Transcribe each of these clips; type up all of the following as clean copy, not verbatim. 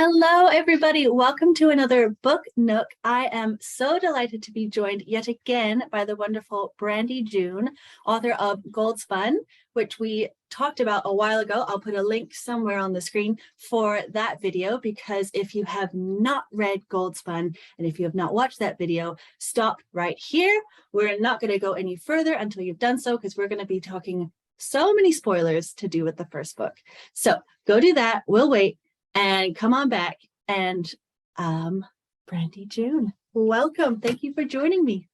Hello, everybody. Welcome to another Book Nook. I am so delighted to be joined yet again by the wonderful Brandie June, author of Gold Spun, which we talked about a while ago. I'll put a link somewhere on the screen for that video, because if you have not read Gold Spun and if you have not watched that video, stop right here. We're not going to go any further until you've done so, because we're going to be talking so many spoilers to do with the first book. So go do that. We'll wait. And come on back. And Brandie June, welcome. Thank you for joining me.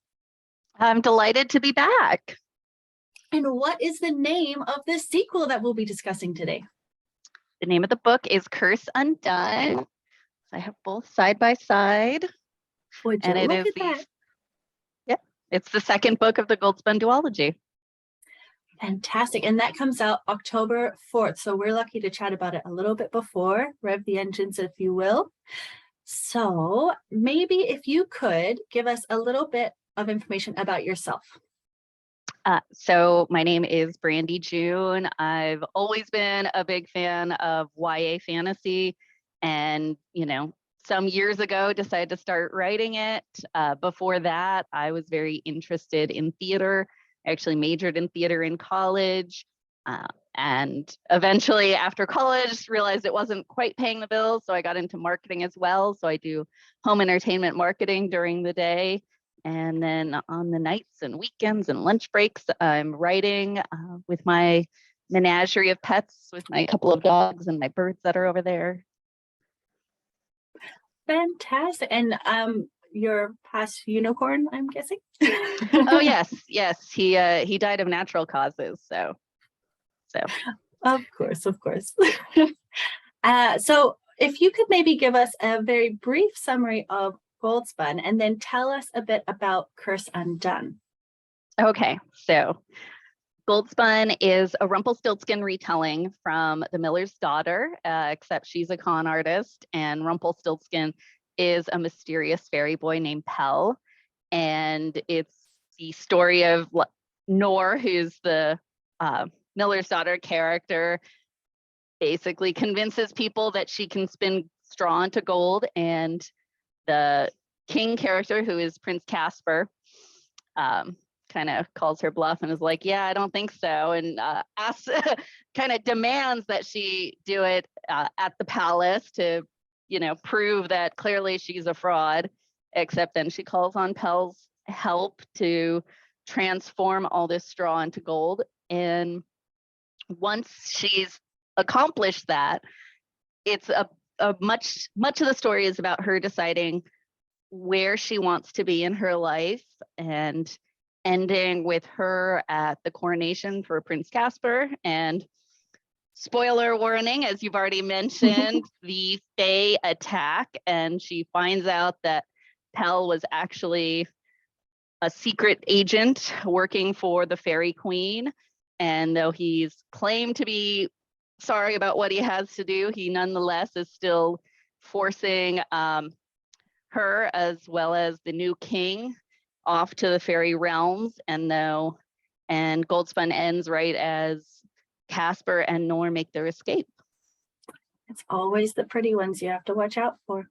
I'm delighted to be back. And what is the name of the sequel that we'll be discussing today? The name of the book is Undone. I have both side by side. Would you look at that? Yep, it's the second book of the Gold Spun duology. Fantastic. And that comes out October 4th. So we're lucky to chat about it a little bit before. Rev the engines, if you will. So maybe if you could give us a little bit of information about yourself. So my name is Brandie June. I've always been a big fan of YA fantasy, and some years ago decided to start writing it. Before that, I was very interested in theater. I actually majored in theater in college, and eventually after college realized it wasn't quite paying the bills, so I got into marketing as well. So I do home entertainment marketing during the day, and then on the nights and weekends and lunch breaks, I'm writing with my menagerie of pets, with my couple of dogs and my birds that are over there. Fantastic. And your past unicorn, I'm guessing? Oh yes, he died of natural causes, so of course. So if you could maybe give us a very brief summary of Gold Spun and then tell us a bit about Crises Undone. Okay, so Gold Spun is a Rumpelstiltskin retelling from The Miller's Daughter, except she's a con artist, and Rumpelstiltskin is a mysterious fairy boy named Pell. And it's the story of Nor, who's the Miller's Daughter character, basically convinces people that she can spin straw into gold. And the king character, who is Prince Caspar, kind of calls her bluff and is like, yeah, I don't think so. And kind of demands that she do it at the palace to prove that clearly she's a fraud, except then she calls on Pell's help to transform all this straw into gold. And once she's accomplished that, it's a much of the story is about her deciding where she wants to be in her life, and ending with her at the coronation for Prince Caspar. And spoiler warning, as you've already mentioned, the Fae attack, and she finds out that Pell was actually a secret agent working for the Fairy Queen. And though he's claimed to be sorry about what he has to do, he nonetheless is still forcing her as well as the new king off to the fairy realms. And Gold Spun ends right as Caspar and Nor make their escape. It's always the pretty ones you have to watch out for.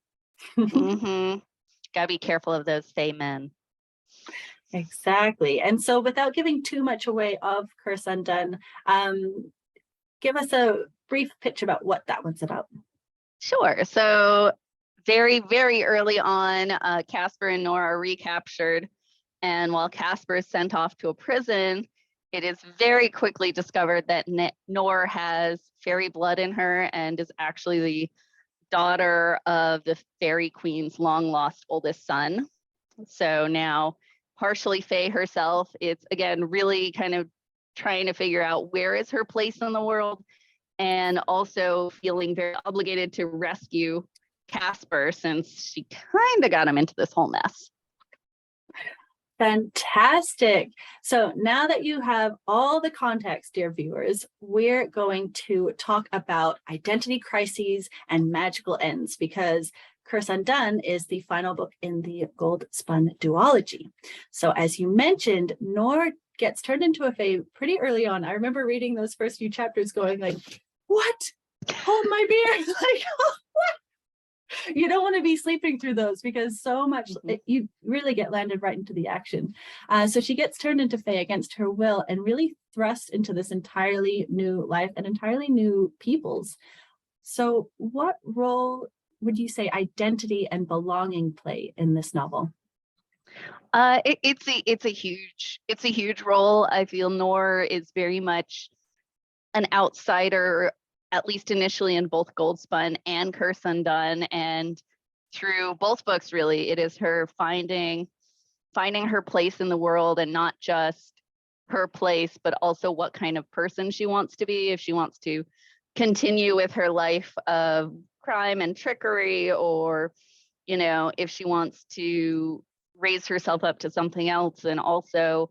Gotta be careful of those Fae men. Exactly. And so without giving too much away of Crises Undone, give us a brief pitch about what that one's about. Sure. So very, very early on, Caspar and Nor are recaptured. And while Caspar is sent off to a prison, it is very quickly discovered that Nor has fairy blood in her and is actually the daughter of the Fairy Queen's long lost oldest son. So now, partially Fae herself, it's again really kind of trying to figure out where is her place in the world, and also feeling very obligated to rescue Caspar since she kind of got him into this whole mess. Fantastic. So now that you have all the context, dear viewers, we're going to talk about identity crises and magical ends, because Crises Undone is the final book in the Gold Spun duology. So as you mentioned, Nor gets turned into a Fae pretty early on. I remember reading those first few chapters going like, what? Hold my beer. Like, what? You don't want to be sleeping through those because so much you really get landed right into the action. So she gets turned into Fae against her will and really thrust into this entirely new life and entirely new peoples. So what role would you say identity and belonging play in this novel? It's a huge role. I feel Noor is very much an outsider, at least initially in both Gold Spun and Curse Undone, and through both books, really, it is her finding her place in the world, and not just her place, but also what kind of person she wants to be. If she wants to continue with her life of crime and trickery, or if she wants to raise herself up to something else, and also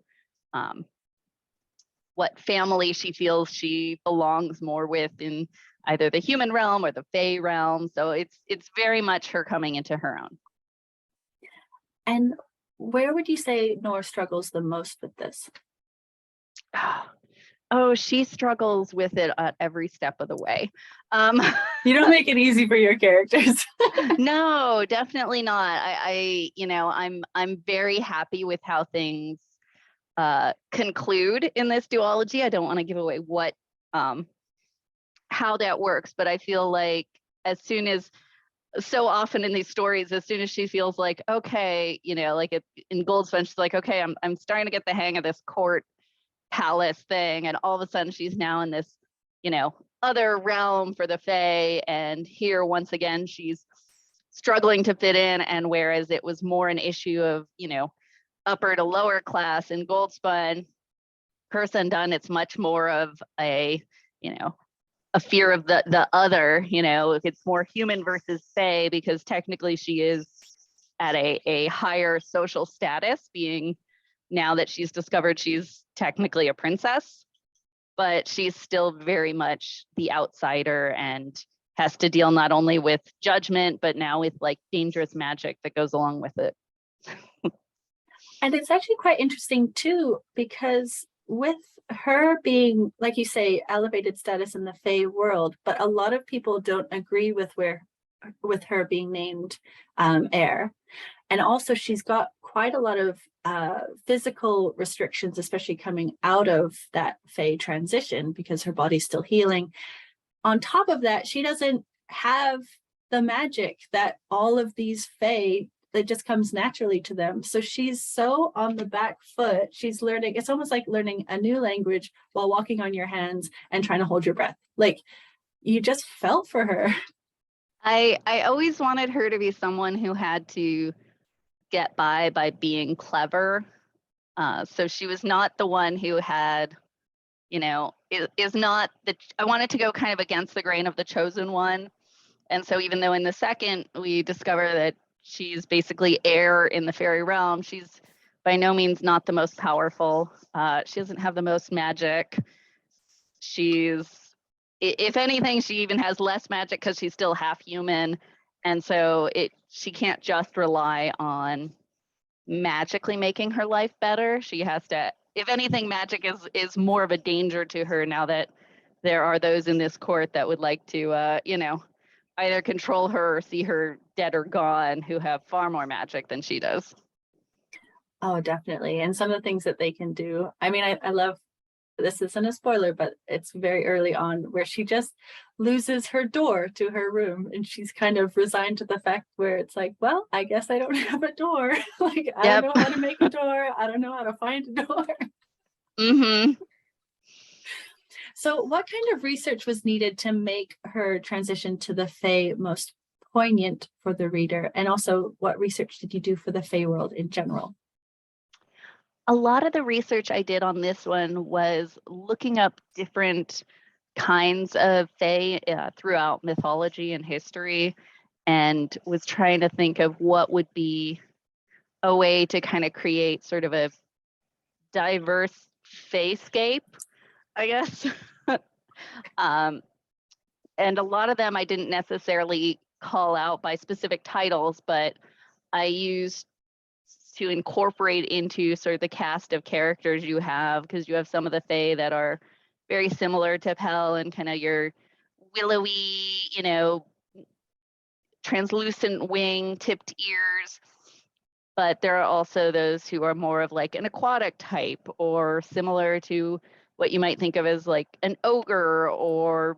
what family she feels she belongs more with in either the human realm or the Fae realm. So it's very much her coming into her own. And where would you say Noor struggles the most with this? Oh, she struggles with it at every step of the way. You don't make it easy for your characters. No, definitely not. I'm very happy with how things conclude in this duology. I don't want to give away what how that works, but I feel like so often in these stories, as soon as she feels like, okay, like in Gold Spun, she's like, okay, I'm starting to get the hang of this court palace thing, and all of a sudden she's now in this other realm for the Fae, and here once again she's struggling to fit in. And whereas it was more an issue of upper to lower class in Gold Spun, Curse Undone, it's much more of a fear of the other. It's more human versus Fae, because technically she is at a higher social status, being now that she's discovered she's technically a princess, but she's still very much the outsider and has to deal not only with judgment, but now with like dangerous magic that goes along with it. And it's actually quite interesting too, because with her being, like you say, elevated status in the Fae world, but a lot of people don't agree with her being named heir. And also she's got quite a lot of physical restrictions, especially coming out of that Fae transition, because her body's still healing. On top of that, she doesn't have the magic that all of these Fae, that just comes naturally to them. So she's so on the back foot. She's learning, it's almost like learning a new language while walking on your hands and trying to hold your breath. Like, you just felt for her. I always wanted her to be someone who had to get by being clever. So she was not the one who had, is not I wanted to go kind of against the grain of the chosen one. And so even though in the second we discover that she's basically heir in the fairy realm, she's by no means not the most powerful. She doesn't have the most magic. If anything, she even has less magic because she's still half human. And so she can't just rely on magically making her life better. She has to, if anything, magic is more of a danger to her now that there are those in this court that would like to, either control her or see her dead or gone, who have far more magic than she does. Oh, definitely. And some of the things that they can do. I mean, I love, this isn't a spoiler, but it's very early on where she just loses her door to her room, and she's kind of resigned to the fact where it's like, well, I guess I don't have a door. Like, I don't know how to make a door. I don't know how to find a door. Mm-hmm. So what kind of research was needed to make her transition to the Fae most poignant for the reader? And also, what research did you do for the Fae world in general? A lot of the research I did on this one was looking up different kinds of Fae throughout mythology and history, and was trying to think of what would be a way to kind of create sort of a diverse Faescape, I guess. And a lot of them I didn't necessarily call out by specific titles, but I used to incorporate into sort of the cast of characters you have, because you have some of the Fae that are very similar to Pell and kind of your willowy, translucent wing, tipped ears. But there are also those who are more of like an aquatic type, or similar to what you might think of as like an ogre or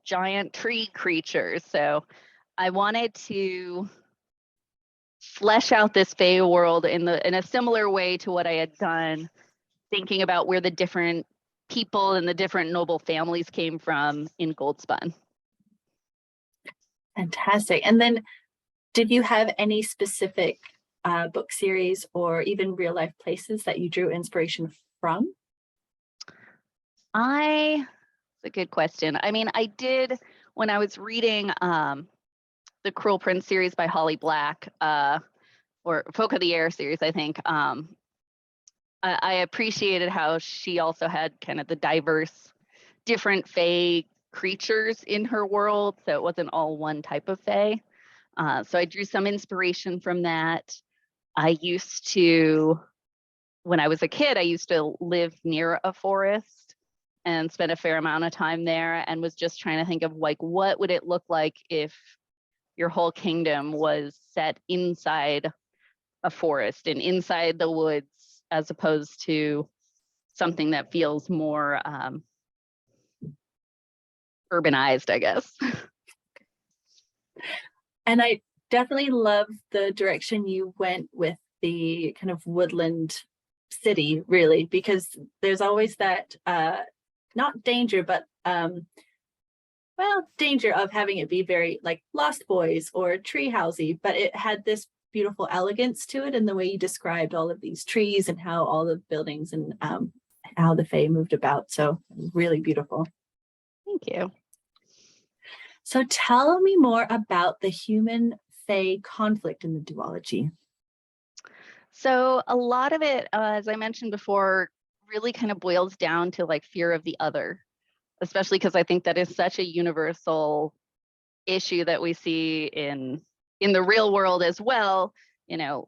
giant tree creatures. So I wanted to flesh out this Fae world in a similar way to what I had done, thinking about where the different people and the different noble families came from in Gold Spun. Fantastic. And then did you have any specific book series or even real life places that you drew inspiration from? It's a good question. I mean, I did when I was reading the Cruel Prince series by Holly Black, or Folk of the Air series, I think. I appreciated how she also had kind of the diverse, different Fae creatures in her world, so it wasn't all one type of Fae. So I drew some inspiration from that. I used to, when I was a kid, I used to live near a forest and spent a fair amount of time there, and was just trying to think of like, what would it look like if your whole kingdom was set inside a forest and inside the woods, as opposed to something that feels more urbanized, I guess. And I definitely love the direction you went with the kind of woodland city, really, because there's always that not danger, but danger of having it be very like Lost Boys or tree housey, but it had this beautiful elegance to it, and the way you described all of these trees and how all the buildings and how the Fae moved about. So really beautiful. Thank you. So tell me more about the human Fae conflict in the duology. So a lot of it, as I mentioned before, really kind of boils down to like fear of the other, especially because I think that is such a universal issue that we see in the real world as well, you know,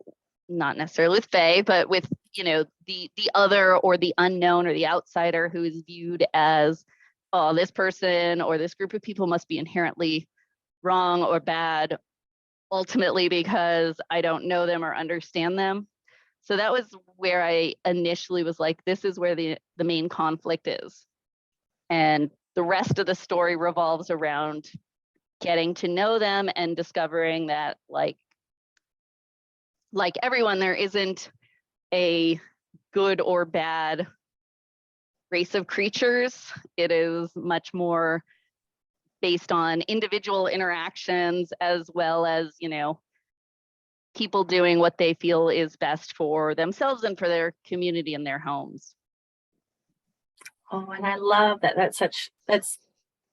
not necessarily with Fae, but with, you know, the other or the unknown or the outsider who is viewed as, oh, this person or this group of people must be inherently wrong or bad, ultimately because I don't know them or understand them. So that was where I initially was like, this is where the main conflict is. And the rest of the story revolves around getting to know them and discovering that like everyone, there isn't a good or bad race of creatures. It is much more based on individual interactions, as well as, you know, people doing what they feel is best for themselves and for their community and their homes. Oh, and I love that. That's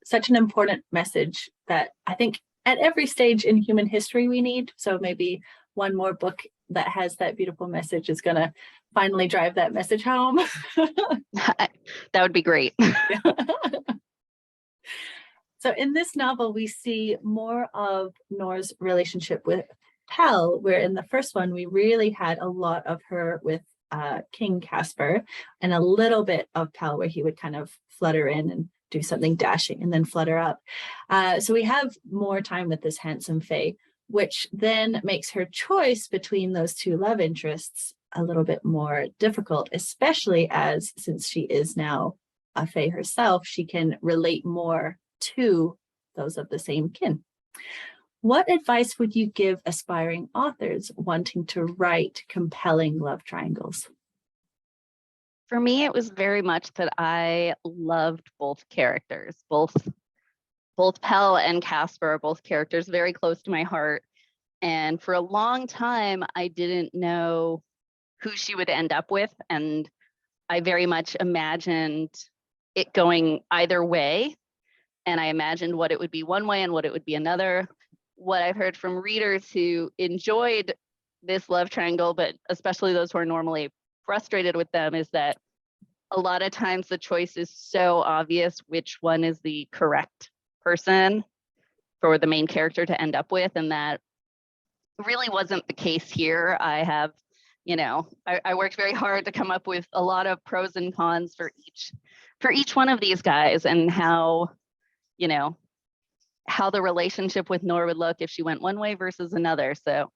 such an important message that I think at every stage in human history we need. So maybe one more book that has that beautiful message is going to finally drive that message home. That would be great. So in this novel, we see more of Nora's relationship with Pell, where in the first one, we really had a lot of her with King Caspar, and a little bit of Pell where he would kind of flutter in and do something dashing and then flutter up. So we have more time with this handsome Fae, which then makes her choice between those two love interests a little bit more difficult, especially as, since she is now a Fae herself, she can relate more to those of the same kin. What advice would you give aspiring authors wanting to write compelling love triangles? For me, it was very much that I loved both characters, both Pell and Caspar are both characters very close to my heart. And for a long time, I didn't know who she would end up with. And I very much imagined it going either way. And I imagined what it would be one way and what it would be another. What I've heard from readers who enjoyed this love triangle, but especially those who are normally frustrated with them, is that a lot of times the choice is so obvious which one is the correct person for the main character to end up with, and that really wasn't the case here. I have, you know, I worked very hard to come up with a lot of pros and cons for each one of these guys, and how, you know, how the relationship with Nor would look if she went one way versus another. So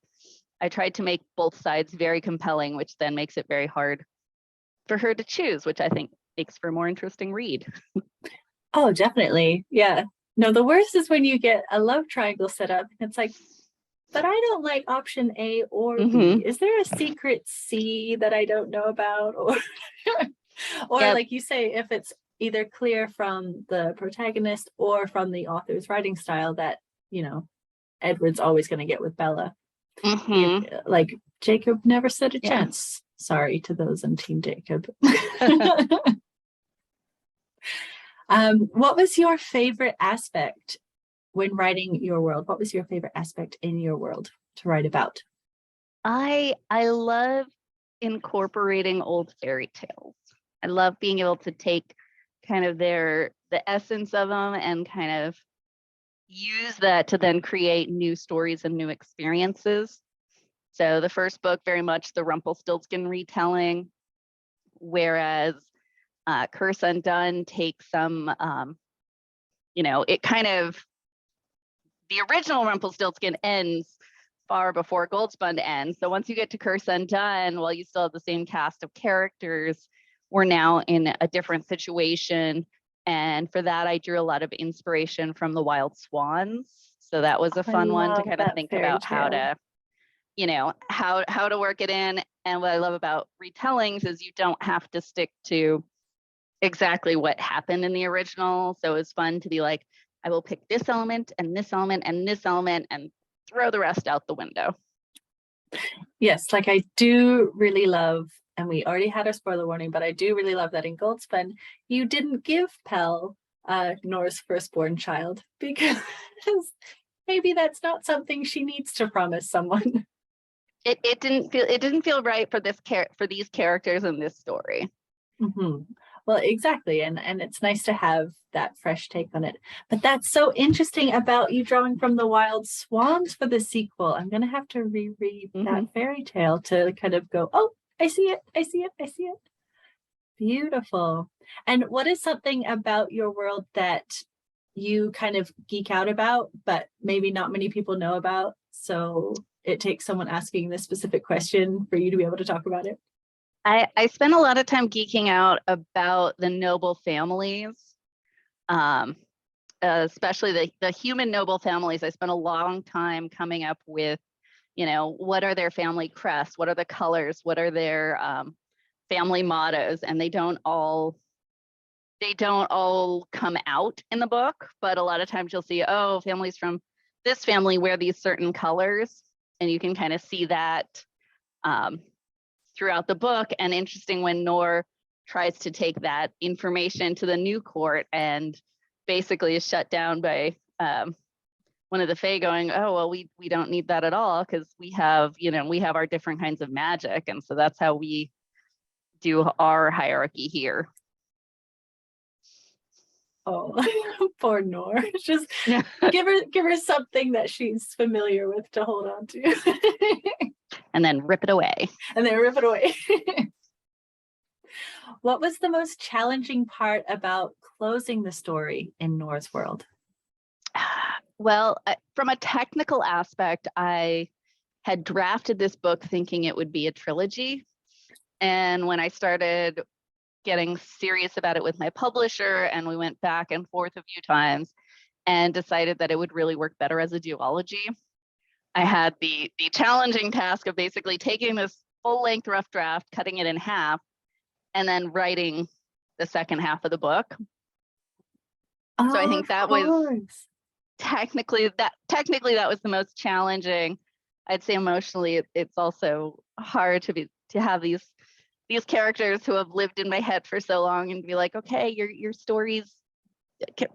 I tried to make both sides very compelling, which then makes it very hard for her to choose, which I think makes for a more interesting read. Oh, definitely. Yeah. No, the worst is when you get a love triangle set up. It's like, but I don't like option A or B. Is there a secret C that I don't know about? Or Yep. like you say, if it's either clear from the protagonist or from the author's writing style that, Edward's always going to get with Bella. Like Jacob never stood a chance. Sorry to those on Team Jacob. What was your favorite aspect when writing your world? What was your favorite aspect in your world to write about? I love incorporating old fairy tales. I love being able to take kind of the essence of them and kind of use that to then create new stories and new experiences. So the first book, very much the Rumpelstiltskin retelling, whereas Curse Undone takes some, it kind of, the original Rumpelstiltskin ends far before Gold Spun ends. So once you get to Curse Undone, while you still have the same cast of characters, we're now in a different situation. And for that, I drew a lot of inspiration from the Wild Swans. So that was a fun one to kind of think about how to, how to work it in. And what I love about retellings is you don't have to stick to exactly what happened in the original. So it was fun to be like, I will pick this element and this element and this element and throw the rest out the window. Yes, like I do really love, and we already had a spoiler warning, but I do really love that in Gold Spun, you didn't give Pell Nor's firstborn child, because maybe that's not something she needs to promise someone. It didn't feel right for these characters in this story. Well, exactly. And it's nice to have that fresh take on it. But that's so interesting about you drawing from the Wild Swans for the sequel. I'm going to have to reread that fairy tale to kind of go, oh, I see it. I see it. I see it. Beautiful. And what is something about your world that you kind of geek out about, but maybe not many people know about? So it takes someone asking this specific question for you to be able to talk about it. I spent a lot of time geeking out about the noble families, especially the human noble families. I spent a long time coming up with, what are their family crests? What are the colors? What are their family mottos? And they don't all come out in the book, but a lot of times you'll see, oh, families from this family wear these certain colors, and you can kind of see that throughout the book. And interesting when Nor tries to take that information to the new court and basically is shut down by one of the Fae going, oh, well, we don't need that at all because we have our different kinds of magic. And so that's how we do our hierarchy here. Oh, poor Nor. Just give her something that she's familiar with to hold on to. And then rip it away. What was the most challenging part about closing the story in Nor's world? Well, from a technical aspect, I had drafted this book thinking it would be a trilogy. And when I started getting serious about it with my publisher, and we went back and forth a few times and decided that it would really work better as a duology, I had the challenging task of basically taking this full-length rough draft, cutting it in half, and then writing the second half of the book. So I think that was technically that was the most challenging. I'd say emotionally, it's also hard to have these characters who have lived in my head for so long and be like, okay, your story's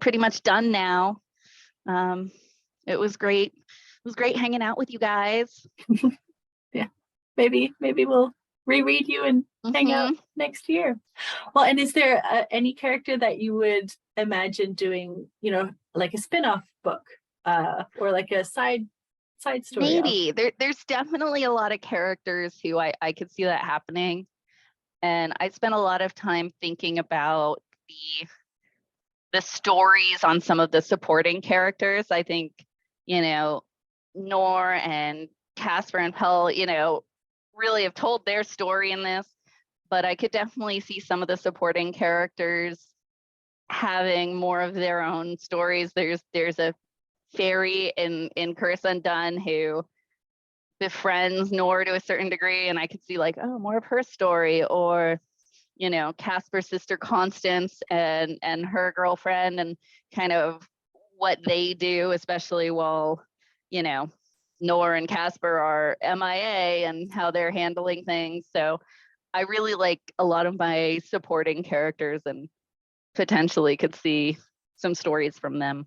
pretty much done now. It was great. It was great hanging out with you guys. Yeah, maybe we'll reread you and hang out next year. Well, and is there any character that you would imagine doing, like a spin-off book or like a side story? Maybe. There's definitely a lot of characters who I could see that happening. And I spent a lot of time thinking about the stories on some of the supporting characters. I think, Nor and Casper and Pell, really have told their story in this, but I could definitely see some of the supporting characters having more of their own stories. There's a fairy in Curse Undone who befriends Nor to a certain degree, and I could see like, oh, more of her story, or Casper's sister Constance and her girlfriend, and kind of what they do, especially while Nor and Casper are MIA, and how they're handling things. So I really like a lot of my supporting characters, and potentially could see some stories from them.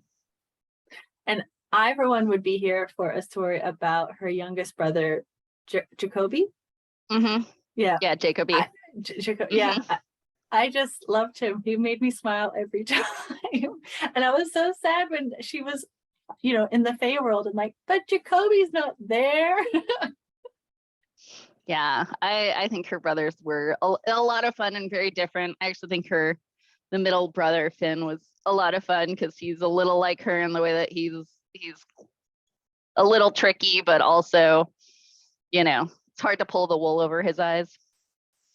And I, for one, would be here for a story about her youngest brother, Jacoby. Mm-hmm. Yeah. Yeah, Jacoby. Yeah. I just loved him. He made me smile every time. And I was so sad when she was, in the Fae world, and like, but Jacoby's not there. Yeah, I think her brothers were a lot of fun and very different. I actually think the middle brother, Finn, was a lot of fun because he's a little like her in the way that he's a little tricky, but also, it's hard to pull the wool over his eyes.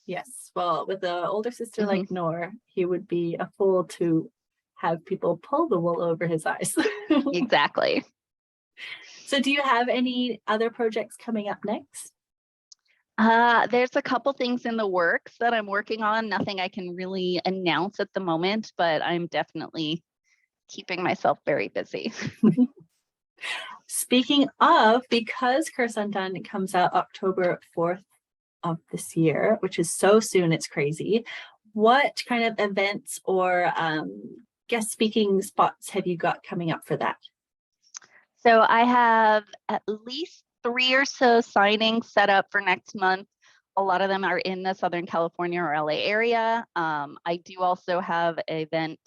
Yes. Well, with an older sister like Nor, he would be a fool to have people pull the wool over his eyes. Exactly. So do you have any other projects coming up next? There's a couple things in the works that I'm working on. Nothing I can really announce at the moment, but I'm definitely keeping myself very busy. Speaking of, because Curse Undone comes out October 4th of this year, which is so soon, it's crazy. What kind of events or guest speaking spots have you got coming up for that? So I have at least 3 or so signings set up for next month. A lot of them are in the Southern California or LA area. I do also have an event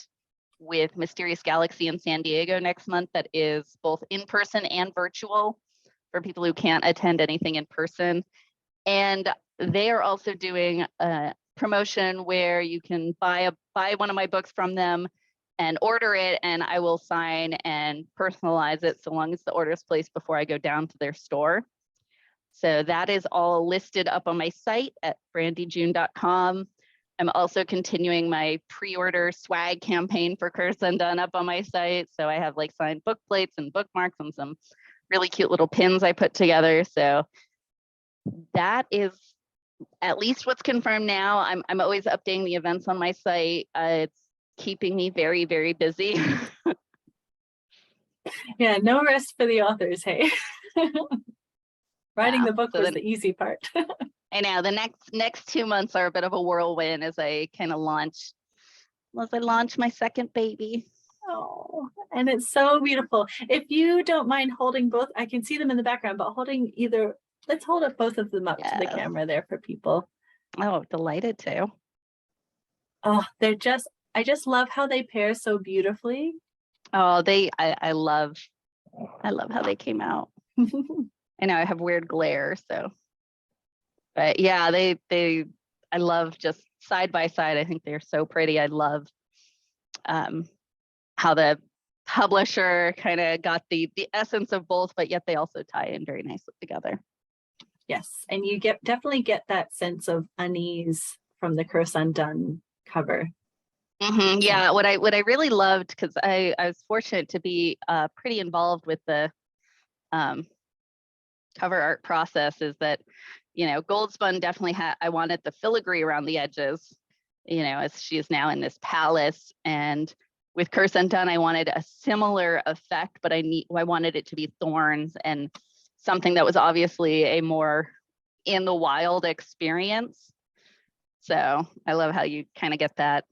with Mysterious Galaxy in San Diego next month that is both in person and virtual for people who can't attend anything in person. And they are also doing a promotion where you can buy one of my books from them and order it, and I will sign and personalize it so long as the order is placed before I go down to their store. So that is all listed up on my site at brandiejune.com. I'm also continuing my pre-order swag campaign for Curse Undone up on my site. So I have like signed book plates and bookmarks and some really cute little pins I put together. So that is at least what's confirmed now. I'm always updating the events on my site. It's keeping me very, very busy. Yeah, no rest for the authors, hey. Writing the book was the easy part. I know the next 2 months are a bit of a whirlwind as I kind of launch my second baby. Oh, and it's so beautiful. If you don't mind holding both, I can see them in the background, but holding either, let's hold up both of them up to the camera there for people. Oh, delighted to. Oh, I just love how they pair so beautifully. Oh, I love how they came out. I know I have weird glare, so. But yeah, I love just side by side. I think they're so pretty. I love how the publisher kind of got the essence of both, but yet they also tie in very nicely together. Yes, and you definitely get that sense of unease from the Curse Undone cover. Mm-hmm. Yeah, what I really loved, because I was fortunate to be pretty involved with the cover art process, is that Gold Spun definitely I wanted the filigree around the edges, as she is now in this palace, and with Curse Undone I wanted a similar effect, but I wanted it to be thorns and something that was obviously a more in the wild experience. So I love how you kind of get that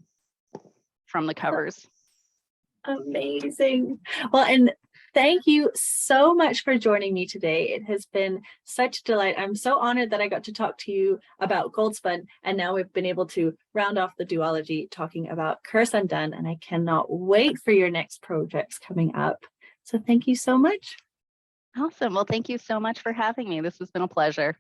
from the covers. Amazing. Well, and thank you so much for joining me today. It has been such a delight. I'm so honored that I got to talk to you about Gold Spun, and now we've been able to round off the duology talking about Curse Undone, and I cannot wait for your next projects coming up. So thank you so much. Awesome. Well, thank you so much for having me. This has been a pleasure.